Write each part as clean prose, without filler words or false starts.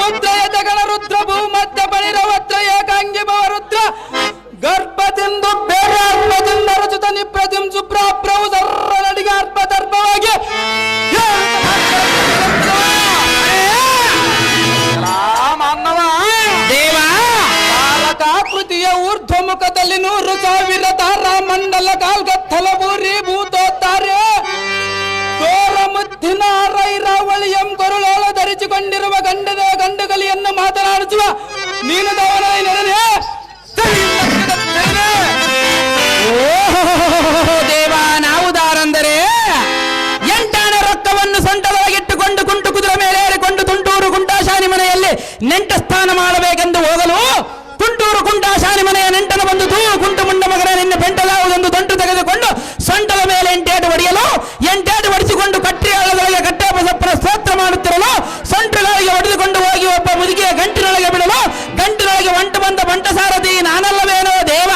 ರುದ್ರ ಯಜಗಣ ರುದ್ರ ಭೂಮಧ್ಯ ಬಳಿರವತ್ರ ಏಕಾಂಗಿ ಭವರುದ್ರ ಗರ್ಭದಿಂದು ಬೇರೆ ಅರ್ಭದಿಂದ ರಚಿತ ನಿಪ್ರತಿಂ ಸುಪ್ರಾಪ್ರವು ಸರ್ರ ನಡಿಗೆ ಅರ್ಭ ದರ್ಭವಾಗಿ ದೇವ ತಾರಕಾಕೃತಿಯ ಊರ್ಧ್ವಮುಖದಲ್ಲಿ 100,000 ತಾರಾ ಮಂಡಲ ಕಾಲ್ಗತ್ತಲ ಭೂರಿ ಭೂತೋತ್ತಾರೆ ತೋರ ಮುದ್ದಿನ ರೈರಾವಳಿಯಂ ಕೊರುಳೋಳ ಧರಿಸಿಕೊಂಡಿರುವ ಗಂಡುಗಲಿಯನ್ನು ಮಾತನಾಡಿಸುವ ನೀನು ದವನ ನೆರನೆ ದೇವ ನಾವುದಾರಂದರೆ 8 ರೊಕ್ಕವನ್ನು ಸೊಂಟದೊಳಗಿಟ್ಟುಕೊಂಡು ಕುಂಟು ಕುದುರೆ ಮೇಲೆ ಏರಿಕೊಂಡು ತುಂಟೂರು ಕುಂಟಾಶಾನಿ ಮನೆಯಲ್ಲಿ ನೆಂಟ ಸ್ಥಾನ ಮಾಡಬೇಕೆಂದು ಹೋಗಲು ತುಂಟೂರು ಕುಂಟಾಶಾನಿ ಮನೆಯ ನೆಂಟನ ಬಂದು ಕುಂಟು ಮುಂಡ ಮಗನ ನಿನ್ನೆ ಬೆಂಟಲಾವುದೊಂದು ದಂಟು ತೆಗೆದುಕೊಂಡು ಸೊಂಟದ ಮೇಲೆ 8 ಹೊಡೆಯಲು 8 ಹೊಡಿಸಿಕೊಂಡು ಕಟ್ಟಿಯಾಳದೊಳಗೆ ಕಟ್ಟೆಬಸಪ್ಪನ ಸ್ತೋತ್ರ ಮಾಡುತ್ತಿರಲು ಸೊಂಟಗಳಿಗೆ ಹೊಡೆದುಕೊಂಡು ಹೋಗಿ ಒಬ್ಬ ಮುದುಕಿಯ ಗಂಟಿನೊಳಗೆ ಬಿಡಲು ಗಂಟಿನೊಳಗೆ ಒಂಟು ಬಂದ ಬಂಟ ಸಾರಥಿ ನಾನಲ್ಲವೇನೋ ದೇವ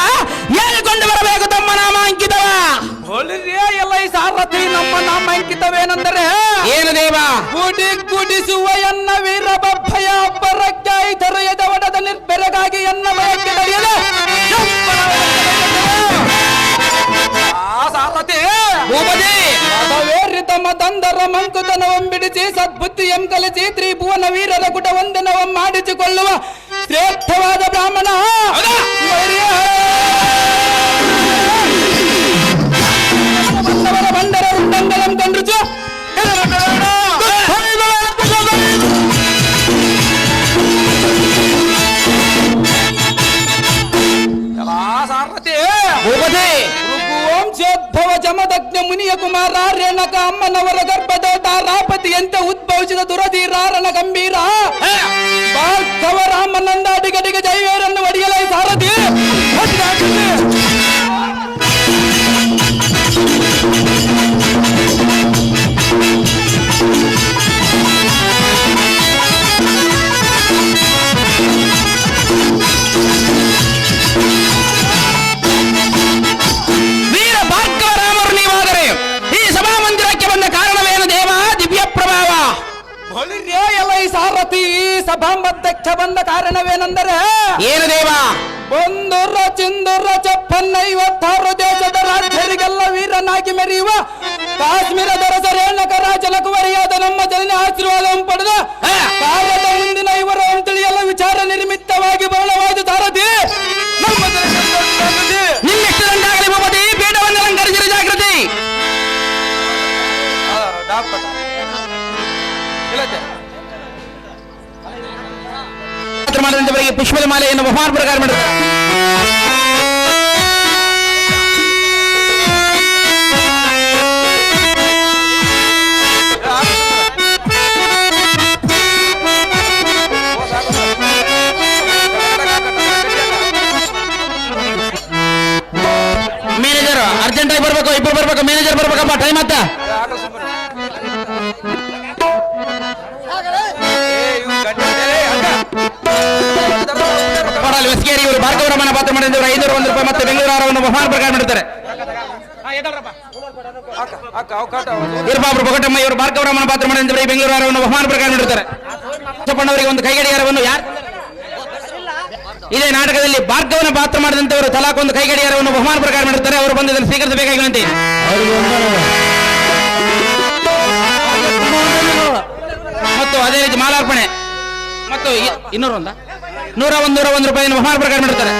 ಹೇಳಿಕೊಂಡು ಬರಬೇಕು ತಮ್ಮ ನಾಮ ಅಂಕಿತವ ಎಲ್ಲ ಈ ಸಾರಥಿ ನಮ್ಮ ನಾಮ ಅಂಕಿತವೇನೆಂದರೆ ಏನು ದೇವ ಗುಡಿಸುವ ಎನ್ನ ವೀರಭಯ ಅಬ್ಬರಕ್ಕಾಯಿತರ ಎದವಡದ ನಿರ್ಬೆರಗಾಗಿ ಎನ್ನ ಭಯಕ್ಕೆ ನಡೆಯಲು ತಮ್ಮ ತಂದರ ಮಂಕುತನವಂ ಬಿಡಿಸಿ ಸದ್ಬುದ್ಧಿಯಂ ಕಲಿಸಿ ತ್ರಿಭುವನ ವೀರರ ಕುಟ ವಂದನವಂ ಮಾಡಿಸಿಕೊಳ್ಳುವ ಶ್ರೇಷ್ಠವಾದ ಬ್ರಾಹ್ಮಣ ಬಂದರ ಉಂಡಂಗಲಂ ಕಂಡ್ರುಚು ವಂಶೋದ್ಭವ ಜಮದಗ್ನ ಮುನಿಯ ಕುಮಾರ ರೇಣಕ ಅಮ್ಮನವರ ಗರ್ಭದೋಟ ರಾಪತಿಯಂತೆ ಉದ್ಭವಿಸಿದ ದುರಧೀರಾರನ ಗಂಭೀರ ಭಾರ್ಗವ ರಾಮನಂದ ಅಡಿಗಡಿಗೆ ಜೈವೇರನ್ನು ಒಡೆಯಲ ಸಾರಥಿ ಸಾರಥಿ ಸಭಾಧ್ಯಕ್ಷ ಬಂದ ಕಾರಣವೇನೆಂದರೆ ಏನು ದೇವ ಬಂದುರ ಚಿಂದುರ ಚಪ್ಪನ್ನ 56 ದೇಶದ ರಾಜ್ಯರಿಗೆಲ್ಲ ವೀರನಾಗಿ ಮೆರೆಯುವ ಕಾಶ್ಮೀರ ದೊರೆಸ ರೇಣಕ ರಾಜನ ಕುವರಿಯಾದ ನಮ್ಮ ಜನನ ಆಶೀರ್ವಾದವನ್ನು ಪಡೆದ ಕಾಲದ ಮುಂದಿನ ಇವರ ತಿಳಿಯಲು ವಿಚಾರ ನಿರ್ಮಿತ್ತವಾಗಿ ಬಹಳವಾದ ಸಾರಥಿ ನಮ್ಮ ನಿಮ್ಮೆಷ್ಟು ದಂಡಾಗಲಿ ಭೂಪತಿ ಪೀಠವನ್ನು ಅಲಂಕರಿಸಿದ ಜಾಗೃತಿ ಮಾಡಿದಂತವರಿಗೆ ಪುಷ್ಪದ ಮಾಲೆಯನ್ನು ಬಹುಮಾನ ಪ್ರಕಾರ ಮಾಡಿದ್ದಾರೆ ಮ್ಯಾನೇಜರ್ ಅರ್ಜೆಂಟ್ ಆಗಿ ಬರ್ಬೇಕು, ಇಬ್ಬರು ಬರ್ಬೇಕು, ಮ್ಯಾನೇಜರ್ ಬರ್ಬೇಕಪ್ಪ, ಟೈಮ್ ಆತ. ಹೊಸಗೇರಿ ಇವರು ಭಾರ್ಗವರಮ್ಮನ ಪಾತ್ರ ಮಾಡಿದವರು 501 ರೂಪಾಯಿ ಮತ್ತೆ ಬೆಂಗಳೂರು ಆರವನ್ನು ಬಹುಮಾನ ಪ್ರಕಾರ ಮಾಡಿದ್ದಾರೆ. ಬೊಗಟಮ್ಮ ಇವರು ಭಾರ್ಗವರಮ್ಮನ ಪಾತ್ರ ಮಾಡಿದವರು ಬೆಂಗಳೂರು ಆರವನ್ನು ಬಹುಮಾನ ಪ್ರಕಾರ ಮಾಡಿರ್ತಾರೆ. ಚಪ್ಪಣ್ಣವರಿಗೆ ಒಂದು ಕೈಗಡಿಯಾರವನ್ನು ಯಾರು ಇದೇ ನಾಟಕದಲ್ಲಿ ಭಾರ್ಗವನ ಪಾತ್ರ ಮಾಡಿದಂತವರು ತಲಾಕೊಂದು ಕೈಗಡಿಯಾರವನ್ನು ಬಹುಮಾನ ಪ್ರಕಾರ ಮಾಡಿರ್ತಾರೆ. ಅವರು ಬಂದು ಇದನ್ನು ಸ್ವೀಕರಿಸಬೇಕಾಗಿ ಮತ್ತು ಅದೇ ರೀತಿ ಮಾಲಾರ್ಪಣೆ ಮತ್ತು 101 ರೂಪಾಯಿಯನ್ನು ಬಹುಮಾನ ಪ್ರಕಾರ ಮಾಡಿರ್ತಾರೆ.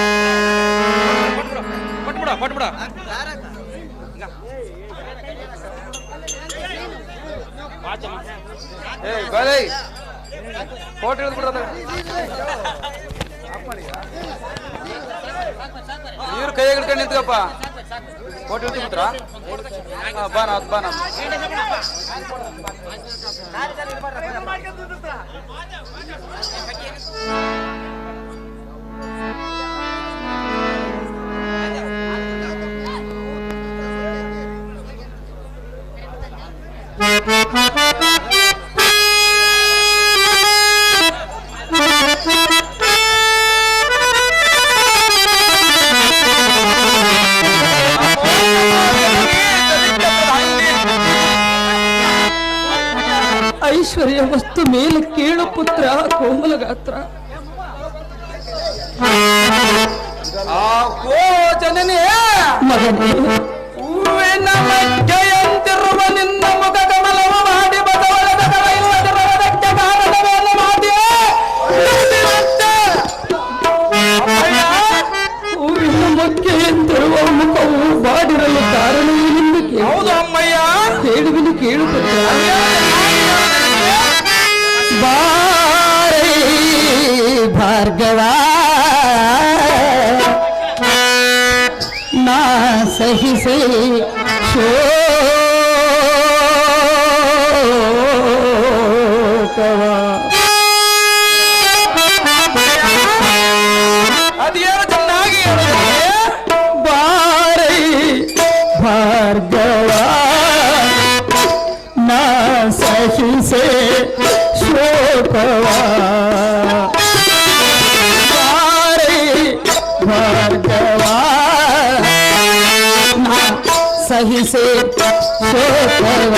ನೀರು ಕೈ ಹಿಡ್ಕೊಂಡು ನಿಂತ್ಕಪ್ಪ, ಫೋಟೋ ಹಿಡ್ಕೊಂಡ್ಬಿಟ್ರ ಬಾನ ಬಾನ. ಐಶ್ವರ್ಯ ವಸ್ತು ಮೇಲೆ ಕೇಳು ಪುತ್ರ ಕೋಮಲ ಗಾತ್ರ ಆ ಕೋ ಜನನೇ ಮಗನೇ, ಹೂವಿನ ಮಧ್ಯೆಯಂತಿರುವ ನಿನ್ನ ಮುಖ ಕಮಲವು ಮಾಡಿ ಬಸವಳದ ಕಳೆಯುವುದಕ್ಕೆ ಕಾರಣವೇನು ಮಾತೆ ಹೂವಿನ ಮಗ್ಗೆ ಎಂತಿರುವ ಮುಖವು ಬಾಡಿರಲು ಕಾರಣವೇನೆಂದು ಹೌದು ಅಮ್ಮಯ್ಯ ಕೇಳುವಿನು ಕೇಳುತ್ತದೆ. ಬಾರೇ ಭಾರ್ಗವ ನಾ ಸಹಿಸೆ ಶೋಕವ. ಅದೇನು ಚೆನ್ನಾಗಿ ಹೇಳಿದೆ. ಬಾರೇ ಭಾರ್ಗವ ನಾ ಸಹಿಸೆ ಶೋಕವ. ಬಾರೇ ಭಾರ್ಗವ ನಾ ಸಹಿಸೆ ಶೋಕವ.